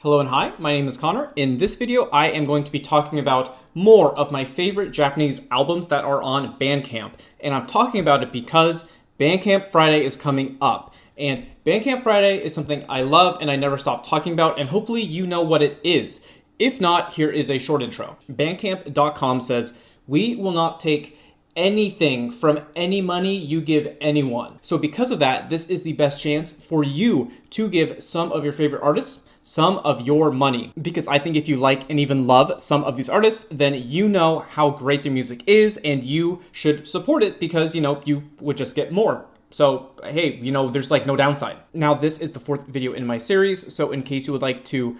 Hello and hi, my name is Connor. In this video, I am going to be talking about more of my favorite Japanese albums that are on Bandcamp. And I'm talking about it because Bandcamp Friday is coming up. And Bandcamp Friday is something I love and I never stop talking about, and hopefully you know what it is. If not, here is a short intro. Bandcamp.com says, "We will not take anything from any money you give anyone." So because of that, this is the best chance for you to give some of your favorite artists some of your money. Because I think if you like and even love some of these artists, then you know how great their music is and you should support it because, you would just get more. So, hey, there's no downside. Now, this is the fourth video in my series, so in case you would like to,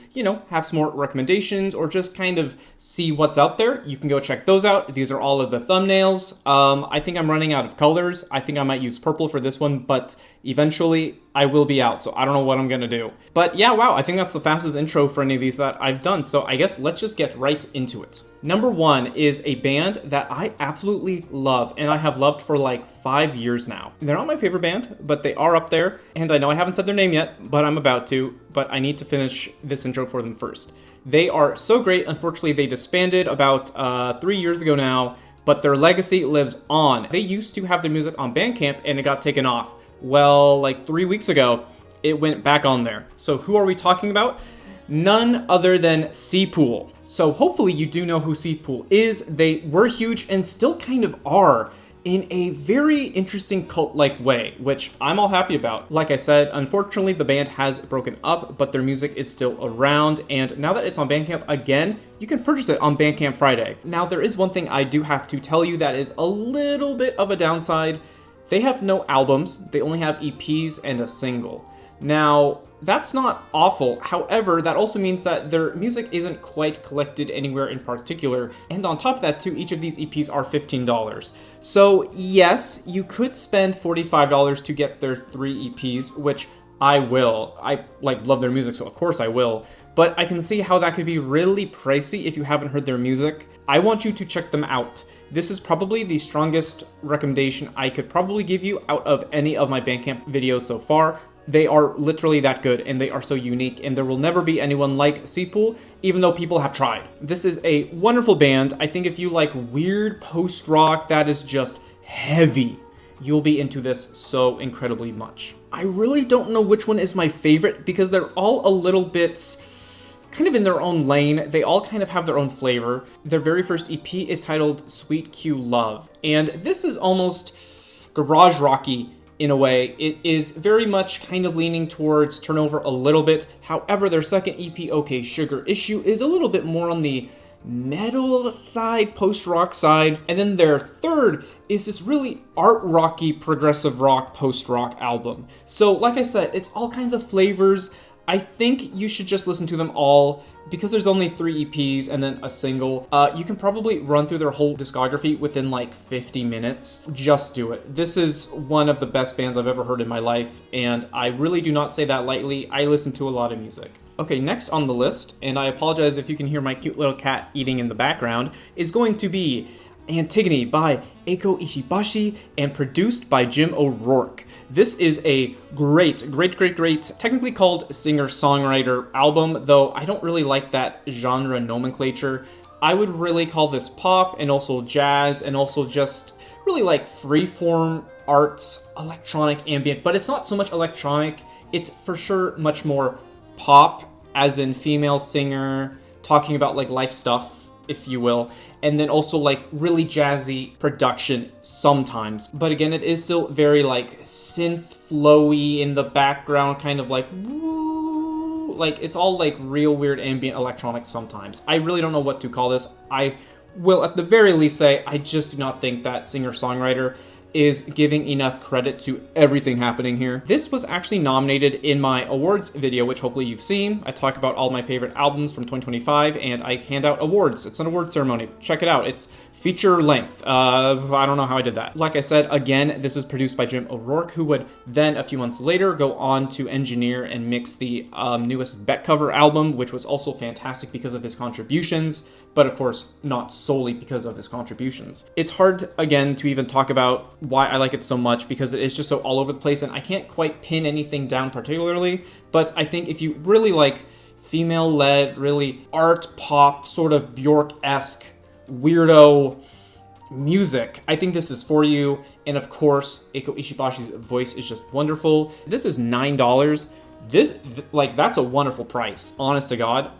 have some more recommendations or just kind of see what's out there, you can go check those out. These are all of the thumbnails. I think I'm running out of colors. I think I might use purple for this one, but eventually I will be out, so I don't know what I'm gonna do. But yeah, wow, I think that's the fastest intro for any of these that I've done, so I guess let's just get right into it. Number one is a band that I absolutely love, and I have loved for like 5 years now. They're not my favorite band, but they are up there, and I know I haven't said their name yet, but I'm about to, but I need to finish this intro for them first. They are so great. Unfortunately, they disbanded about 3 years ago now, but their legacy lives on. They used to have their music on Bandcamp, and it got taken off. Well, like 3 weeks ago, it went back on there. So who are we talking about? None other than SEAPOOL. So hopefully you do know who SEAPOOL is. They were huge and still kind of are in a very interesting cult-like way, which I'm all happy about. Like I said, unfortunately the band has broken up, but their music is still around, and now that it's on Bandcamp again, you can purchase it on Bandcamp Friday. Now there is one thing I do have to tell you that is a little bit of a downside. They have no albums, they only have EPs and a single. Now, that's not awful. However, that also means that their music isn't quite collected anywhere in particular. And on top of that too, each of these EPs are $15. So yes, you could spend $45 to get their 3 EPs, which I will. I love their music, so of course I will. But I can see how that could be really pricey if you haven't heard their music. I want you to check them out. This is probably the strongest recommendation I could probably give you out of any of my Bandcamp videos so far. They are literally that good, and they are so unique, and there will never be anyone like SEAPOOL, even though people have tried. This is a wonderful band. I think if you like weird post-rock that is just heavy, you'll be into this so incredibly much. I really don't know which one is my favorite because they're all a little bit kind of in their own lane. They all kind of have their own flavor. Their very first EP is titled Sweet Q Love, and this is almost garage rocky in a way. It is very much kind of leaning towards Turnover a little bit. However, their second EP, OK Sugar Issue, is a little bit more on the metal side, post-rock side. And then their third is this really art rocky, progressive rock, post-rock album. So like I said, it's all kinds of flavors. I think you should just listen to them all because there's only 3 EPs and then a single. You can probably run through their whole discography within like 50 minutes. Just do it. This is one of the best bands I've ever heard in my life, and I really do not say that lightly. I listen to a lot of music. Okay, next on the list, and I apologize if you can hear my cute little cat eating in the background, is going to be Antigone by Eiko Ishibashi and produced by Jim O'Rourke. This is a great, technically called singer-songwriter album, though I don't really like that genre nomenclature. I would really call this pop and also jazz and also just really like freeform arts, electronic ambient, but it's not so much electronic. It's for sure much more pop, as in female singer, talking about like life stuff, if you will, and then also like really jazzy production sometimes. But again, it is still very like synth flowy in the background, kind of like woo, like it's all like real weird ambient electronic sometimes. I really don't know what to call this. I will at the very least say I just do not think that singer-songwriter is giving enough credit to everything happening here. This was actually nominated in my awards video, which hopefully you've seen. I talk about all my favorite albums from 2025, and I hand out awards. It's an award ceremony. Check it out. It's feature length. I don't know how I did that. Like I said, again, this is produced by Jim O'Rourke, who would then a few months later go on to engineer and mix the newest Beck cover album, which was also fantastic because of his contributions, but of course not solely because of his contributions. It's hard, again, to even talk about why I like it so much because it is just so all over the place, and I can't quite pin anything down particularly, but I think if you really like female-led, really art pop, sort of Bjork-esque, weirdo music. I think this is for you. And of course, Eiko Ishibashi's voice is just wonderful. This is $9. That's a wonderful price, honest to God.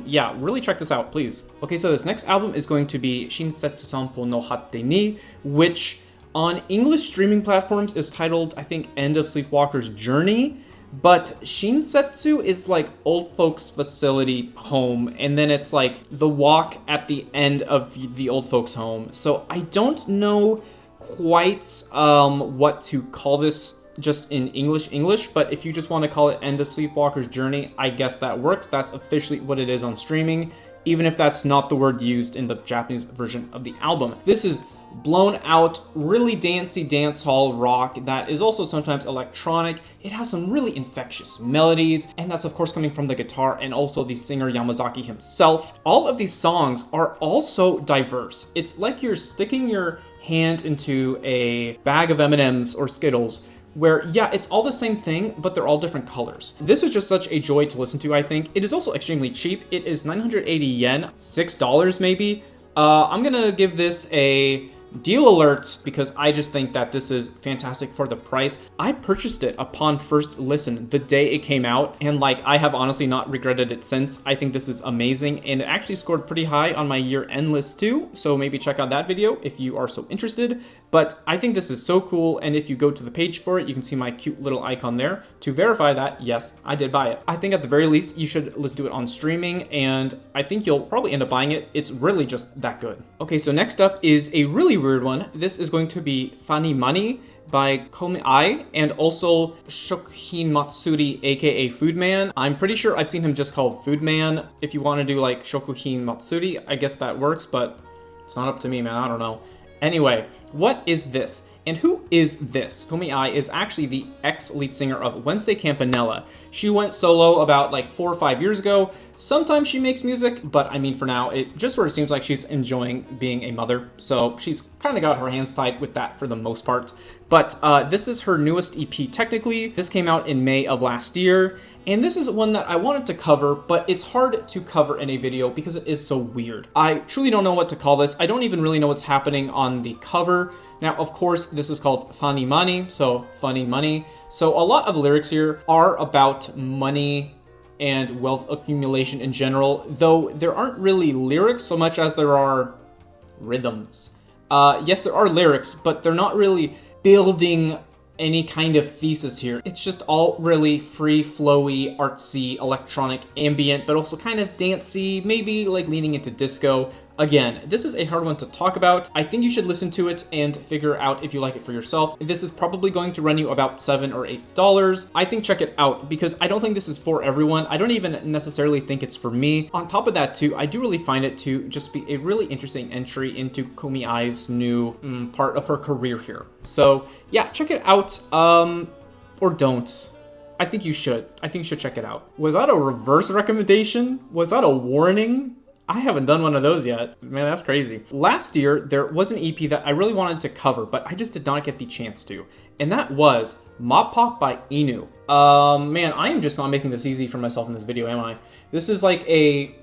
Yeah, really check this out, please. Okay, so this next album is going to be施設散歩の果てに, which on English streaming platforms is titled, I think, End of Sleepwalker's Journey. But Shinsetsu is like old folks facility home, and then it's like the walk at the end of the old folks home. So I don't know quite what to call this just in English, but if you just want to call it End of Sleepwalker's Journey, I guess that works. That's officially what it is on streaming, even if that's not the word used in the Japanese version of the album. This is blown out, really dancey dance hall rock that is also sometimes electronic. It has some really infectious melodies, and that's of course coming from the guitar and also the singer Yamazaki himself. All of these songs are also diverse. It's like you're sticking your hand into a bag of M&Ms or Skittles, where, yeah, it's all the same thing, but they're all different colors. This is just such a joy to listen to, I think. It is also extremely cheap. It is 980 yen, $6 maybe. I'm gonna give this a deal alert because I just think that this is fantastic for the price. I purchased it upon first listen the day it came out, and like I have honestly not regretted it since. I think this is amazing, and it actually scored pretty high on my year-end list too, so maybe check out that video if you are so interested. But I think this is so cool, and if you go to the page for it, you can see my cute little icon there to verify that, yes, I did buy it. I think at the very least, you should listen to it on streaming, and I think you'll probably end up buying it. It's really just that good. Okay, so next up is a really weird one. This is going to be Funny Money by Conor and I, and also Shokuhin Matsuri, a.k.a. Food Man. I'm pretty sure I've seen him just called Food Man. If you want to do like Shokuhin Matsuri, I guess that works, but it's not up to me, man. I don't know. Anyway, what is this? And who is this? Conor and I is actually the ex-lead singer of Wednesday Campanella. She went solo about like 4 or 5 years ago. Sometimes she makes music, but I mean for now, it just sort of seems like she's enjoying being a mother. So she's kind of got her hands tied with that for the most part. But this is her newest EP technically. This came out in May of last year. And this is one that I wanted to cover, but it's hard to cover in a video because it is so weird. I truly don't know what to call this. I don't even really know what's happening on the cover. Now, of course, this is called Funny Money, so funny money. So a lot of lyrics here are about money and wealth accumulation in general, though there aren't really lyrics so much as there are rhythms. Yes, there are lyrics, but they're not really building any kind of thesis here. It's just all really free, flowy, artsy, electronic, ambient, but also kind of dancey, maybe like leaning into disco. Again, this is a hard one to talk about. I think you should listen to it and figure out if you like it for yourself. This is probably going to run you about $7 or $8. I think check it out because I don't think this is for everyone. I don't even necessarily think it's for me. On top of that too, I do really find it to just be a really interesting entry into Conor and I's new part of her career here. So yeah, check it out, or don't. I think you should. I think you should check it out. Was that a reverse recommendation? Was that a warning? I haven't done one of those yet. Man, that's crazy. Last year, there was an EP that I really wanted to cover, but I just did not get the chance to. And that was Mop Pop by Inu. Man, I am just not making this easy for myself in this video, am I? This is like a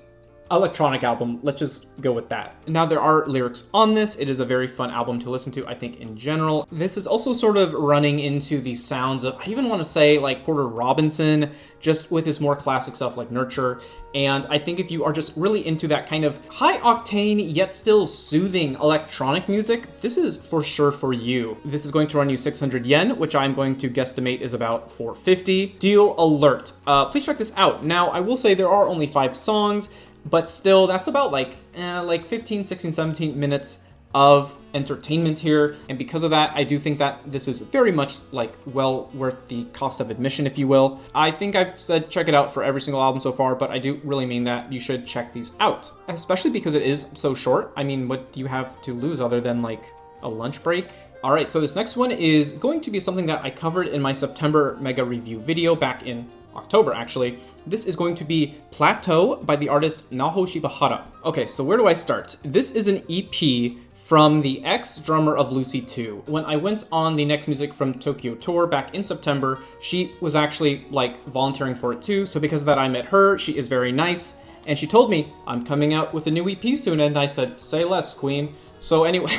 electronic album. Let's just go with that. Now, there are lyrics on this. It is a very fun album to listen to, I think, in general. This is also sort of running into the sounds of, I even want to say, like Porter Robinson, just with his more classic stuff like Nurture. And I think if you are just really into that kind of high-octane, yet still soothing electronic music, this is for sure for you. This is going to run you 600 yen, which I'm going to guesstimate is about 450. Deal alert. Please check this out. Now, I will say there are only 5 songs, but still, that's about like 15, 16, 17 minutes of entertainment here. And because of that, I do think that this is very much like well worth the cost of admission, if you will. I think I've said check it out for every single album so far, but I do really mean that you should check these out, especially because it is so short. I mean, what do you have to lose other than like a lunch break? All right, so this next one is going to be something that I covered in my September mega review video back in October, actually. This is going to be Plateau by the artist Naho Shibahara. Okay, so where do I start? This is an EP from the ex-drummer of Lucy 2. When I went on the Next Music from Tokyo tour back in September, she was actually like volunteering for it too, so because of that I met her. She is very nice, and she told me, I'm coming out with a new EP soon, and I said, say less, queen. So anyway,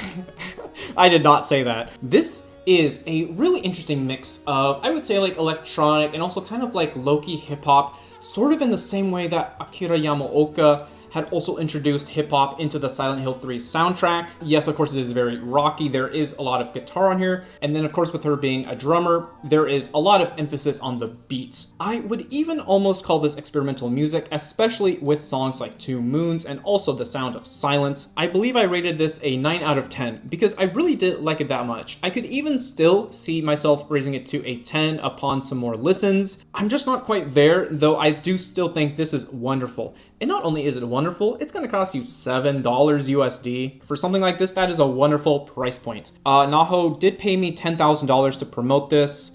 I did not say that. This is a really interesting mix of, I would say, like electronic and also kind of like low-key hip-hop, sort of in the same way that Akira Yamaoka had also introduced hip-hop into the Silent Hill 3 soundtrack. Yes, of course, it is very rocky. There is a lot of guitar on here. And then, of course, with her being a drummer, there is a lot of emphasis on the beats. I would even almost call this experimental music, especially with songs like Two Moons and also The Sound of Silence. I believe I rated this a 9 out of 10 because I really did like it that much. I could even still see myself raising it to a 10 upon some more listens. I'm just not quite there, though I do still think this is wonderful. And not only is it wonderful, it's going to cost you $7 USD. For something like this, that is a wonderful price point. Naho did pay me $10,000 to promote this.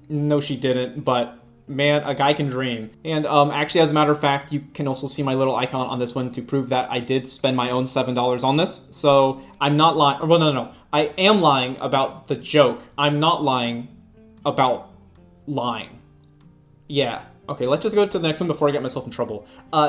No, she didn't, but man, a guy can dream. And actually, as a matter of fact, you can also see my little icon on this one to prove that I did spend my own $7 on this. So I'm not lying. Well, no. I am lying about the joke. I'm not lying about lying. Yeah. Okay, let's just go to the next one before I get myself in trouble.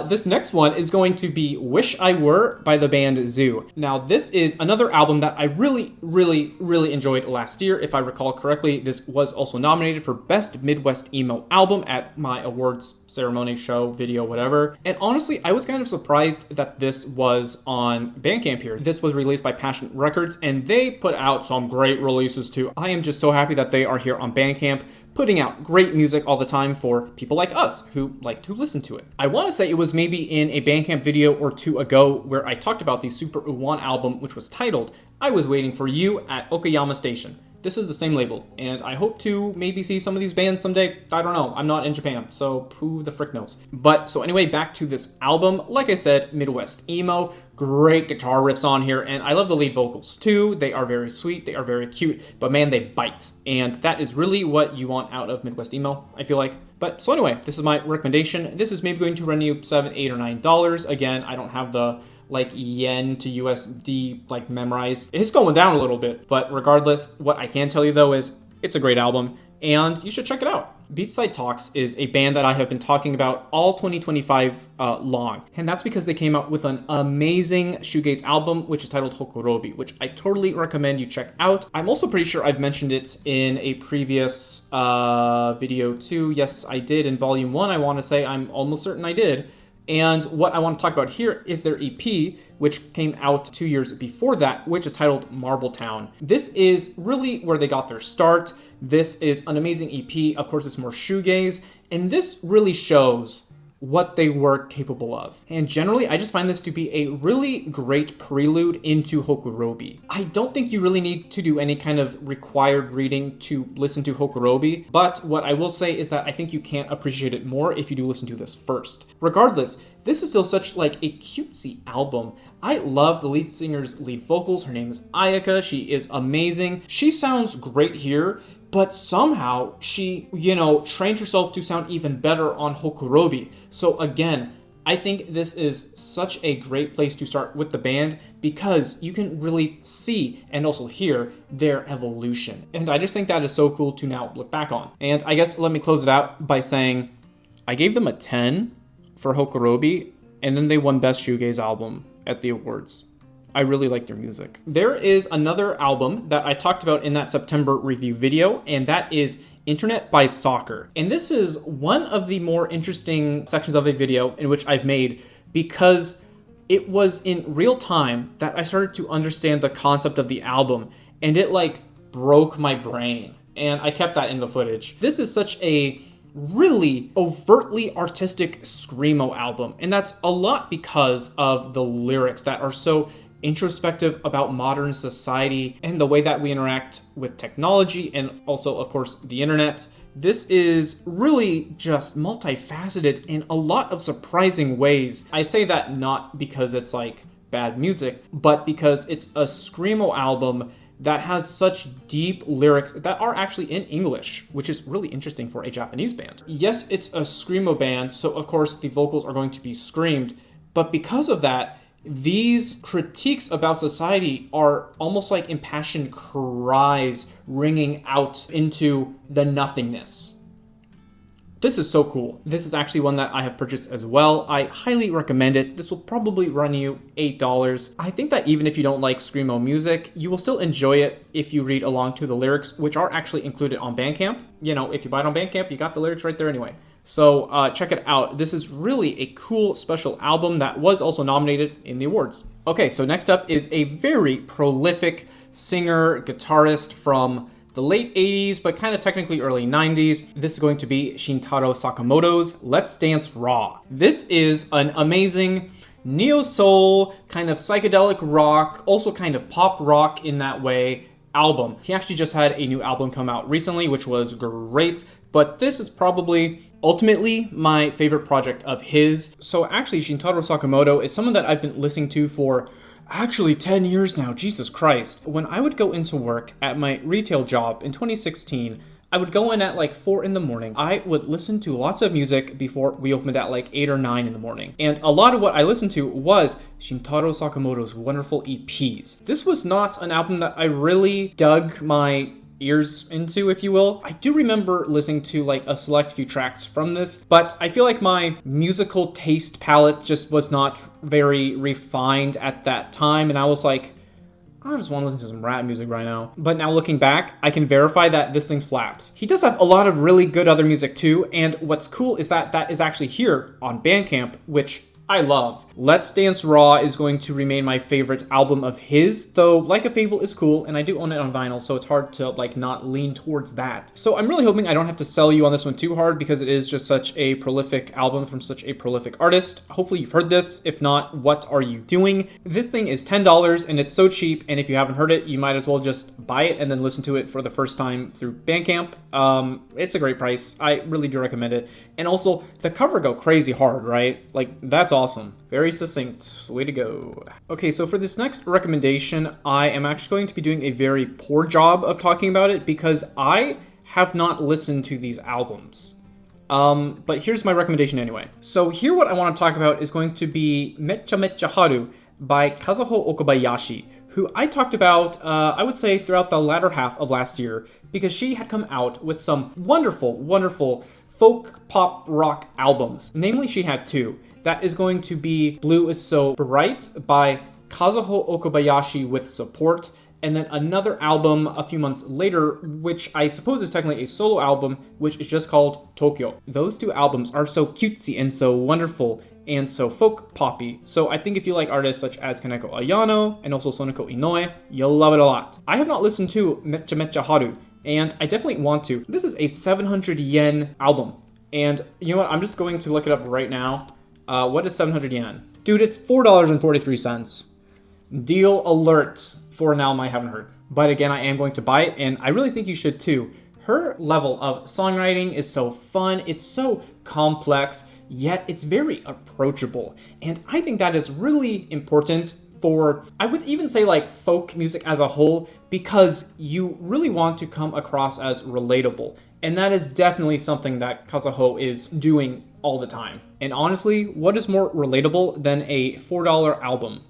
This next one is going to be Wish I Were by the band Zoo. Now, this is another album that I really enjoyed last year. If I recall correctly, this was also nominated for Best Midwest Emo Album at my awards ceremony, show, video, whatever. And honestly, I was kind of surprised that this was on Bandcamp here. This was released by Passion Records, and they put out some great releases too. I am just so happy that they are here on Bandcamp, putting out great music all the time for people like us who like to listen to it. I want to say it was maybe in a Bandcamp video or two ago where I talked about the Super Uwan album, which was titled I Was Waiting for You at Okayama Station. This is the same label, and I hope to maybe see some of these bands someday. I don't know. I'm not in Japan, so who the frick knows? But so anyway, back to this album. Like I said, Midwest emo, great guitar riffs on here, and I love the lead vocals too. They are very sweet, they are very cute, but man, they bite. And that is really what you want out of Midwest emo, I feel like. But so anyway, this is my recommendation. This is maybe going to run you $7, $8, or $9. Again, I don't have the like yen to USD like memorized. It's going down a little bit, but regardless, what I can tell you though is it's a great album and you should check it out. Beachside Talks is a band that I have been talking about all 2025 long, and that's because they came out with an amazing shoegaze album which is titled Hokorobi, which I totally recommend you check out. I'm also pretty sure I've mentioned it in a previous video too. Yes, I did in volume 1. I want to say, I'm almost certain I did. And what I want to talk about here is their EP, which came out 2 years before that, which is titled Marbletown. This is really where they got their start. This is an amazing EP. Of course, it's more shoegaze, and this really shows what they were capable of. And generally, I just find this to be a really great prelude into Hokorobi. I don't think you really need to do any kind of required reading to listen to Hokorobi, but what I will say is that I think you can't appreciate it more if you do listen to this first. Regardless, this is still such like a cutesy album. I love the lead singer's lead vocals. Her name is Ayaka. She is amazing. She sounds great here, but somehow she, trained herself to sound even better on Hokorobi. So again, I think this is such a great place to start with the band because you can really see and also hear their evolution. And I just think that is so cool to now look back on. And I guess let me close it out by saying I gave them a 10 for Hokorobi, and then they won Best Shoegaze Album at the awards. I really like their music. There is another album that I talked about in that September review video, and that is Internet by Soccer. And this is one of the more interesting sections of a video in which I've made because it was in real time that I started to understand the concept of the album, and it like broke my brain. And I kept that in the footage. This is such a really overtly artistic screamo album, and that's a lot because of the lyrics that are so introspective about modern society and the way that we interact with technology and also, of course, the internet. This is really just multifaceted in a lot of surprising ways. I say that not because it's like bad music, but because it's a screamo album that has such deep lyrics that are actually in English, which is really interesting for a Japanese band. Yes, it's a screamo band, so of course the vocals are going to be screamed, but because of that, these critiques about society are almost like impassioned cries ringing out into the nothingness. This is so cool. This is actually one that I have purchased as well. I highly recommend it. This will probably run you $8. I think that even if you don't like screamo music, you will still enjoy it if you read along to the lyrics, which are actually included on Bandcamp. You know, if you buy it on Bandcamp, you got the lyrics right there anyway. So check it out. This is really a cool special album that was also nominated in the awards. Okay, so next up is a very prolific singer, guitarist from the late 80s, but kind of technically early 90s. This is going to be Shintaro Sakamoto's Let's Dance Raw. This is an amazing neo-soul, kind of psychedelic rock, also kind of pop rock in that way, album. He actually just had a new album come out recently, which was great, but this is probably ultimately my favorite project of his. So actually, Shintaro Sakamoto is someone that I've been listening to for actually 10 years now, Jesus Christ. When I would go into work at my retail job in 2016, I would go in at like 4 in the morning. I would listen to lots of music before we opened at like 8 or 9 in the morning. And a lot of what I listened to was Shintaro Sakamoto's wonderful EPs. This was not an album that I really dug my ears into, if you will. I do remember listening to like a select few tracks from this, but I feel like my musical taste palette just was not very refined at that time, and I was like, I just want to listen to some rap music right now. But now looking back, I can verify that this thing slaps. He does have a lot of really good other music too, and what's cool is that that is actually here on Bandcamp, which I love. Let's Dance Raw is going to remain my favorite album of his, though Like a Fable is cool, and I do own it on vinyl, so it's hard to like not lean towards that. So I'm really hoping I don't have to sell you on this one too hard, because it is just such a prolific album from such a prolific artist. Hopefully you've heard this. If not, what are you doing? This thing is $10, and it's so cheap, and if you haven't heard it, you might as well just buy it and then listen to it for the first time through Bandcamp. It's a great price. I really do recommend it. And also, the cover go crazy hard, right? Like, that's awesome. Very succinct. Way to go. Okay, so for this next recommendation, I am actually going to be doing a very poor job of talking about it because I have not listened to these albums. But here's my recommendation anyway. So here what I want to talk about is going to be Mecha Mecha Haru by Kazuho Okabayashi, who I talked about, I would say, throughout the latter half of last year, because she had come out with some wonderful, wonderful folk pop rock albums. Namely, she had two. That is going to be Blue Is So Bright by Kazuho Okabayashi with support, and then another album a few months later, which I suppose is technically a solo album, which is just called Tokyo. Those two albums are so cutesy and so wonderful and so folk poppy. So I think if you like artists such as Kaneko Ayano and also Sonoko Inoue, you'll love it a lot. I have not listened to Mecha Mecha Haru, and I definitely want to. This is a 700 yen album. And you know what? I'm just going to look it up right now. What is 700 yen? Dude, it's $4.43. Deal alert for an album I haven't heard. But again, I am going to buy it, and I really think you should too. Her level of songwriting is so fun. It's so complex, yet it's very approachable. And I think that is really important for, I would even say like folk music as a whole, because you really want to come across as relatable. And that is definitely something that Kazuho is doing all the time. And honestly, what is more relatable than a $4 album?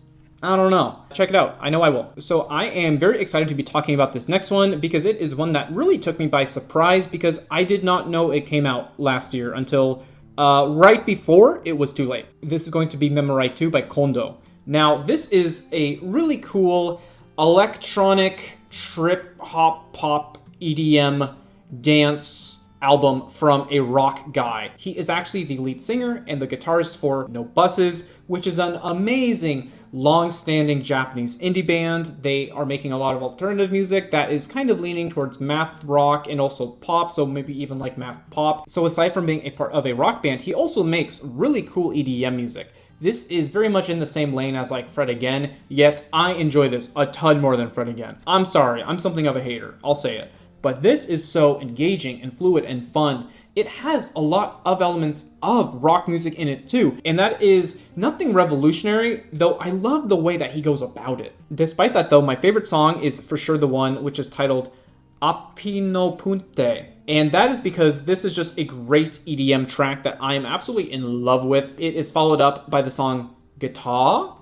I don't know. Check it out. I know I will. So I am very excited to be talking about this next one because it is one that really took me by surprise because I did not know it came out last year until right before it was too late. This is going to be Memorai 2 by Kondo. Now, this is a really cool electronic trip hop pop EDM dance album from a rock guy. He is actually the lead singer and the guitarist for No Buses, which is an amazing long-standing Japanese indie band. They are making a lot of alternative music that is kind of leaning towards math rock and also pop, so maybe even like math pop. So aside from being a part of a rock band, he also makes really cool EDM music. This is very much in the same lane as like Fred Again, yet I enjoy this a ton more than Fred Again. I'm sorry, I'm something of a hater, I'll say it. But this is so engaging and fluid and fun. It has a lot of elements of rock music in it too, and that is nothing revolutionary, though I love the way that he goes about it. Despite that though, my favorite song is for sure the one which is titled Appino Punte. And that is because this is just a great EDM track that I am absolutely in love with. It is followed up by the song Guitar,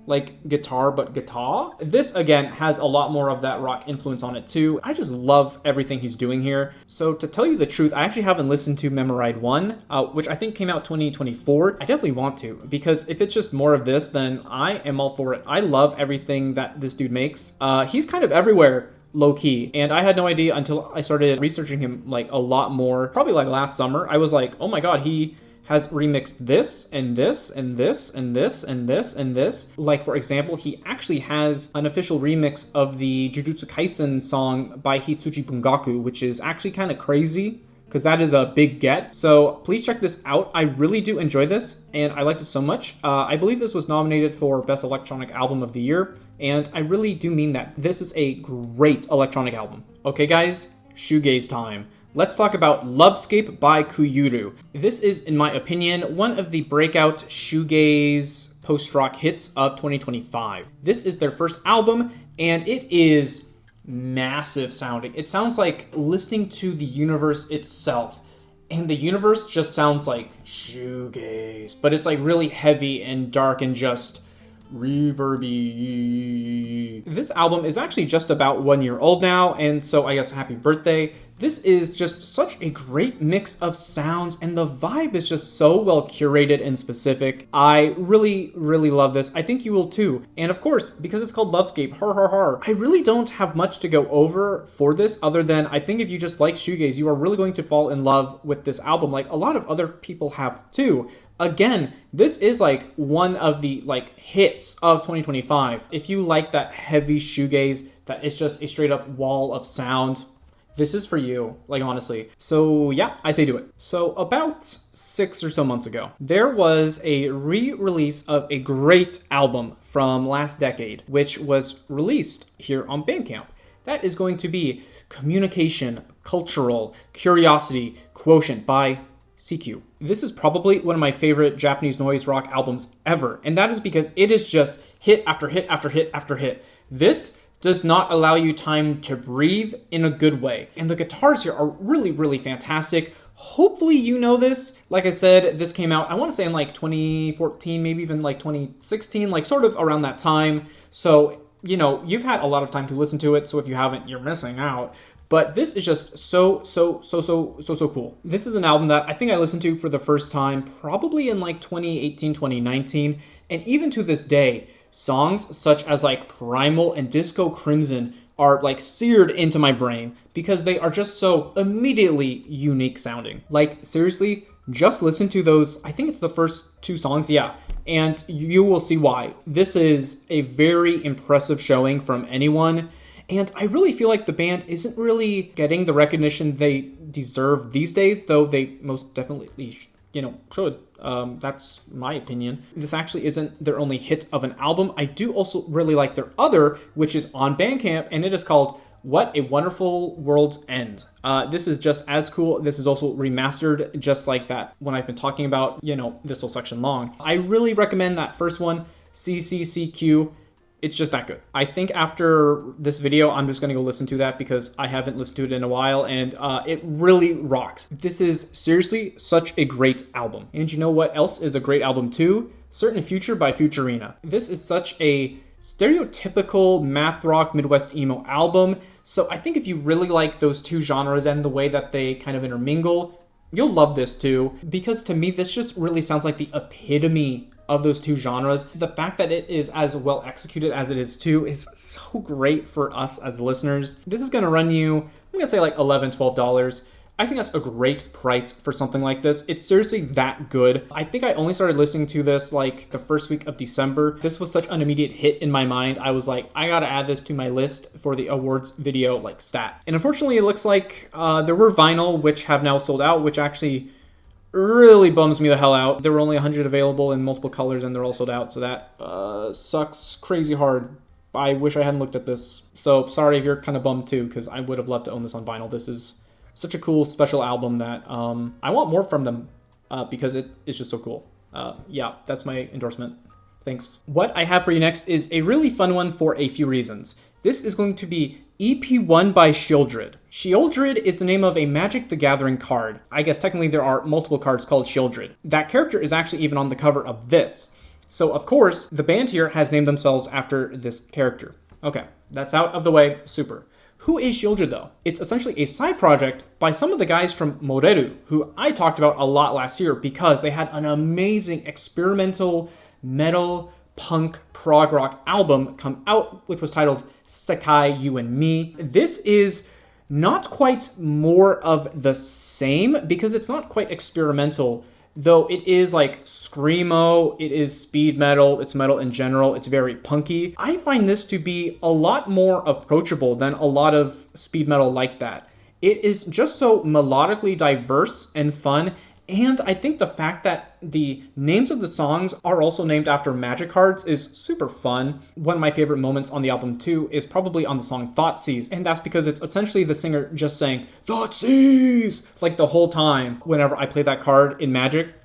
like guitar, but guitar. This, again, has a lot more of that rock influence on it too. I just love everything he's doing here. So to tell you the truth, I actually haven't listened to Memoride 1, which I think came out 2024. I definitely want to, because if it's just more of this, then I am all for it. I love everything that this dude makes. He's kind of everywhere, low-key, and I had no idea until I started researching him like a lot more, probably like last summer. I was like, oh my god, he has remixed this and this and this and this and this and this. Like, for example, he actually has an official remix of the Jujutsu Kaisen song by Hitsuji Bungaku, which is actually kind of crazy because that is a big get. So please check this out. I really do enjoy this and I liked it so much. I believe this was nominated for Best Electronic Album of the Year, and I really do mean that. This is a great electronic album. Okay guys, shoegaze time. Let's talk about Lovescape by Kuyuru. This is, in my opinion, one of the breakout shoegaze post-rock hits of 2025. This is their first album, and it is massive sounding. It sounds like listening to the universe itself, and the universe just sounds like shoegaze, but it's like really heavy and dark and just reverby. This album is actually just about 1 year old now, and so I guess happy birthday. This is just such a great mix of sounds, and the vibe is just so well curated and specific. I really, really love this. I think you will too. And of course, because it's called Lovescape, I really don't have much to go over for this other than I think if you just like shoegaze, you are really going to fall in love with this album like a lot of other people have too. Again, this is like one of the like hits of 2025. If you like that heavy shoegaze, that is just a straight up wall of sound, this is for you, like honestly. So yeah, I say do it. So about 6 or so months ago, there was a re-release of a great album from last decade, which was released here on Bandcamp. That is going to be Communication, Cultural, Curiosity, Quotient by CQ. This is probably one of my favorite Japanese noise rock albums ever, and that is because it is just hit after hit after hit after hit. This does not allow you time to breathe in a good way, and the guitars here are really, really fantastic. Hopefully you know this. Like I said, this came out, I want to say in like 2014, maybe even like 2016, like sort of around that time. So, you know, you've had a lot of time to listen to it, so if you haven't, you're missing out. But this is just so cool. This is an album that I think I listened to for the first time probably in like 2018, 2019. And even to this day, songs such as like Primal and Disco Crimson are like seared into my brain because they are just so immediately unique sounding. Like seriously, just listen to those. I think it's the first 2 songs. Yeah. And you will see why. This is a very impressive showing from anyone. And I really feel like the band isn't really getting the recognition they deserve these days, though they most definitely, should. That's my opinion. This actually isn't their only hit of an album. I do also really like their other, which is on Bandcamp, and it is called What a Wonderful World's End. This is just as cool. This is also remastered, just like that one I've been talking about, this whole section long. I really recommend that first one, CCCQ. It's just that good. I think after this video, I'm just going to go listen to that because I haven't listened to it in a while, and it really rocks. This is seriously such a great album. And you know what else is a great album too? Certain Future by Futurina. This is such a stereotypical math rock Midwest emo album. So I think if you really like those two genres and the way that they kind of intermingle, you'll love this too. Because to me, this just really sounds like the epitome of those two genres. The fact that it is as well executed as it is too is so great for us as listeners. This is gonna run you, I'm gonna say like $11, $12. I think that's a great price for something like this. It's seriously that good. I think I only started listening to this like the first week of December. This was such an immediate hit in my mind. I was like, I gotta add this to my list for the awards video like stat. And unfortunately, it looks like there were vinyl which have now sold out, which actually really bums me the hell out. There were only 100 available in multiple colors and they're all sold out, so that sucks crazy hard. I wish I hadn't looked at this. So sorry if you're kind of bummed too, because I would have loved to own this on vinyl. This is such a cool special album that I want more from them because it is just so cool. Yeah, that's my endorsement. Thanks. What I have for you next is a really fun one for a few reasons. This is going to be EP1 by Shieldred. Shieldred is the name of a Magic the Gathering card. I guess technically there are multiple cards called Shieldred. That character is actually even on the cover of this. So of course, the band here has named themselves after this character. Okay, that's out of the way, super. Who is Shieldred though? It's essentially a side project by some of the guys from Moreru, who I talked about a lot last year because they had an amazing experimental metal punk prog rock album come out, which was titled Sekai You and Me. This is not quite more of the same because it's not quite experimental, though it is like screamo, it is speed metal, it's metal in general, it's very punky. I find this to be a lot more approachable than a lot of speed metal like that. It is just so melodically diverse and fun, and I think the fact that the names of the songs are also named after magic cards is super fun. One of my favorite moments on the album too is probably on the song Thoughtseize, and that's because it's essentially the singer just saying Thoughtseize like the whole time. Whenever I play that card in Magic,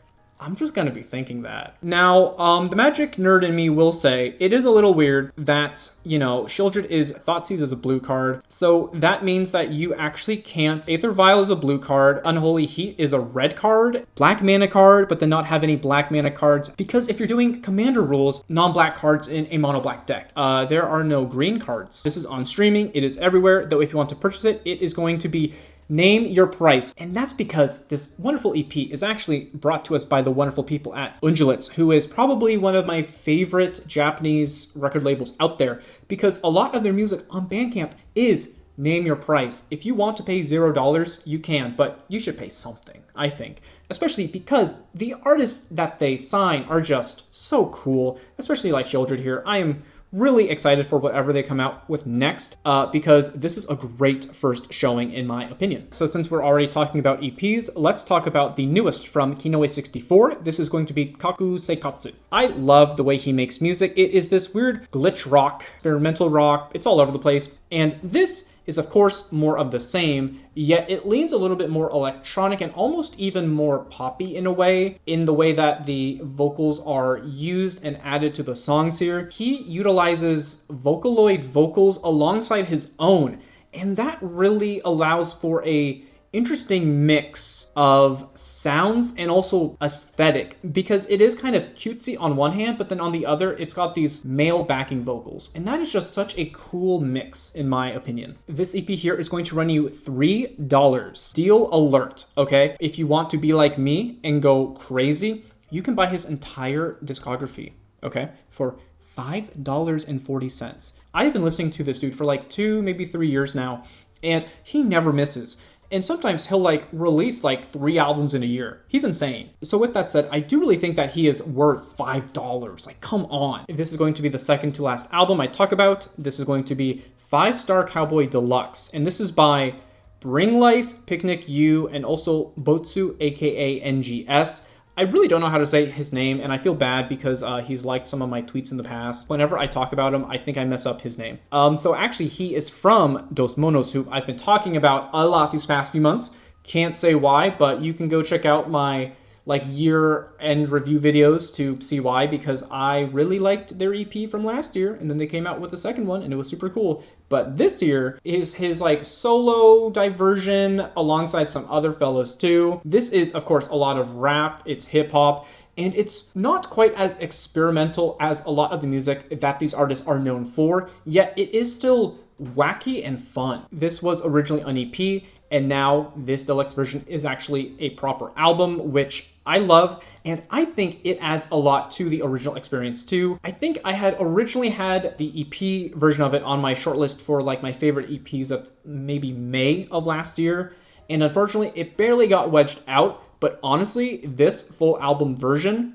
I'm just gonna be thinking that. Now, the Magic nerd in me will say it is a little weird that, Shieldred is Thoughtseize is a blue card, so that means that you actually can't. Aether Vial is a blue card, Unholy Heat is a red card, black mana card, but then not have any black mana cards, because if you're doing commander rules, non-black cards in a mono-black deck, there are no green cards. This is on streaming, it is everywhere, though if you want to purchase it, it is going to be Name Your Price. And that's because this wonderful EP is actually brought to us by the wonderful people at Undulitz, who is probably one of my favorite Japanese record labels out there, because a lot of their music on Bandcamp is Name Your Price. If you want to pay $0, you can, but you should pay something, I think. Especially because the artists that they sign are just so cool, especially like Shieldred here. I am really excited for whatever they come out with next, because this is a great first showing in my opinion. So since we're already talking about EPs, let's talk about the newest from Kinoe 64. This is going to be Kaku Seikatsu. I love the way he makes music. It is this weird glitch rock, experimental rock. It's all over the place. And this is of course more of the same, yet it leans a little bit more electronic and almost even more poppy in a way, in the way that the vocals are used and added to the songs here. He utilizes Vocaloid vocals alongside his own, and that really allows for a interesting mix of sounds and also aesthetic, because it is kind of cutesy on one hand, but then on the other, it's got these male backing vocals. And that is just such a cool mix, in my opinion. This EP here is going to run you $3. Deal alert, okay? If you want to be like me and go crazy, you can buy his entire discography, okay? For $5.40. I've been listening to this dude for like 2, maybe 3 years now, and he never misses. And sometimes he'll release 3 albums in a year. He's insane. So with that said, I do really think that he is worth $5. Come on. This is going to be the second to last album I talk about. This is going to be 5 Star Cowboy Deluxe. And this is by Bring Life, Picnic U, and also Botsu, a.k.a. NGS. I really don't know how to say his name, and I feel bad because he's liked some of my tweets in the past. Whenever I talk about him, I think I mess up his name. So actually, he is from Dos Monos, who I've been talking about a lot these past few months. Can't say why, but you can go check out my year-end review videos to see why, because I really liked their EP from last year, and then they came out with the second one, and it was super cool. But this year is his solo diversion alongside some other fellas too. This is, of course, a lot of rap, it's hip-hop, and it's not quite as experimental as a lot of the music that these artists are known for, yet it is still wacky and fun. This was originally an EP, and now this deluxe version is actually a proper album, which I love, and I think it adds a lot to the original experience too. I think I had originally had the EP version of it on my shortlist for my favorite EPs of maybe May of last year, and unfortunately it barely got wedged out, but honestly, this full album version,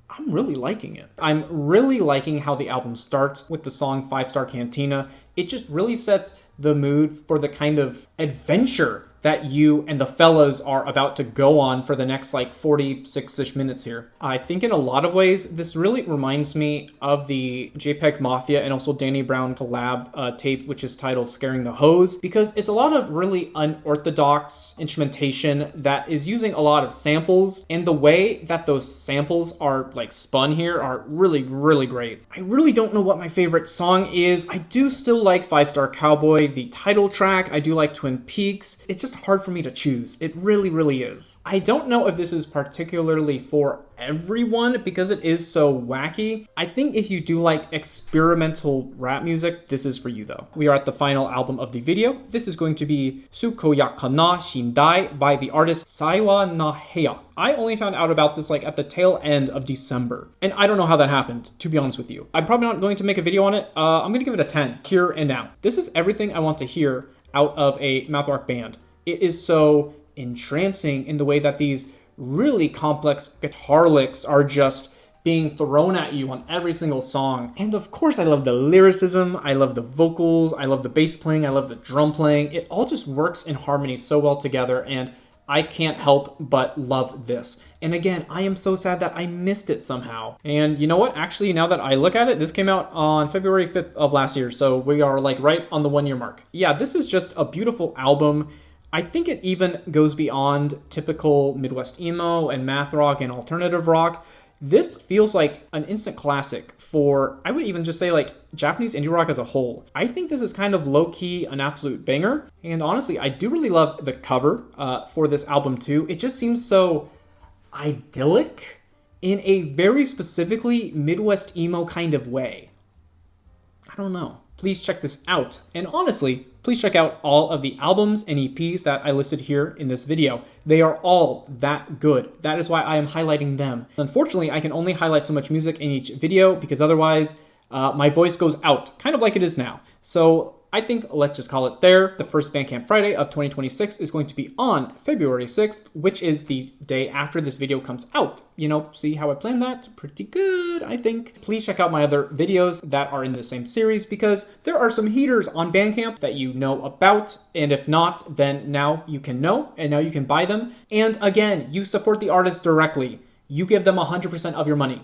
I'm really liking it. I'm really liking how the album starts with the song 5 Star Cantina. It just really sets the mood for the kind of adventure that you and the fellas are about to go on for the next 46-ish minutes here. I think in a lot of ways, this really reminds me of the JPEG Mafia and also Danny Brown collab tape, which is titled Scaring the Hose, because it's a lot of really unorthodox instrumentation that is using a lot of samples, and the way that those samples are spun here are really, really great. I really don't know what my favorite song is. I do still like 5 Star Cowboy, the title track. I do like Twin Peaks. It's just just hard for me to choose. It really, really is. I don't know if this is particularly for everyone because it is so wacky. I think if you do like experimental rap music, this is for you though. We are at the final album of the video. This is going to be Sukoyaka na Shindai by the artist Saiwa Naheya. I only found out about this like at the tail end of December. And I don't know how that happened, to be honest with you. I'm probably not going to make a video on it. I'm going to give it a 10 here and now. This is everything I want to hear out of a math rock band. It is so entrancing in the way that these really complex guitar licks are just being thrown at you on every single song. And of course, I love the lyricism, I love the vocals, I love the bass playing, I love the drum playing. It all just works in harmony so well together, and I can't help but love this. And again, I am so sad that I missed it somehow. And you know what? Actually, now that I look at it, this came out on February 5th of last year, so we are like right on the 1 year mark. Yeah, this is just a beautiful album. I think it even goes beyond typical Midwest emo and math rock and alternative rock. This feels like an instant classic for, I would even just say like Japanese indie rock as a whole. I think this is kind of low-key an absolute banger. And honestly, I do really love the cover for this album too. It just seems so idyllic in a very specifically Midwest emo kind of way. I don't know. Please check this out. And honestly, please check out all of the albums and EPs that I listed here in this video. They are all that good. That is why I am highlighting them. Unfortunately, I can only highlight so much music in each video because otherwise my voice goes out, kind of like it is now. So I think let's just call it there. The first Bandcamp Friday of 2026 is going to be on February 6th, which is the day after this video comes out. You know, see how I planned that? Pretty good, I think. Please check out my other videos that are in the same series because there are some heaters on Bandcamp that you know about. And if not, then now you can know and now you can buy them. And again, you support the artist directly. You give them 100% of your money.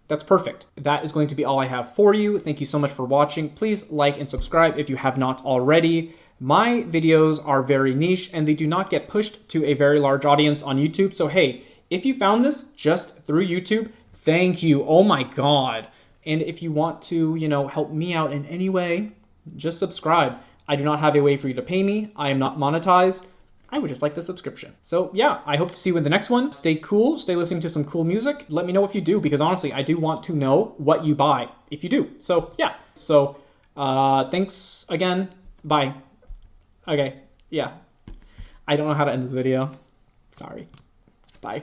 That's perfect. That is going to be all I have for you. Thank you so much for watching. Please like and subscribe if you have not already. My videos are very niche and they do not get pushed to a very large audience on YouTube. So hey, if you found this just through YouTube, thank you. Oh my God. And if you want to, help me out in any way, just subscribe. I do not have a way for you to pay me. I am not monetized. I would just like the subscription. So yeah, I hope to see you in the next one. Stay cool, stay listening to some cool music. Let me know if you do, because honestly, I do want to know what you buy if you do. So yeah, thanks again, bye. Okay, yeah. I don't know how to end this video. Sorry, bye.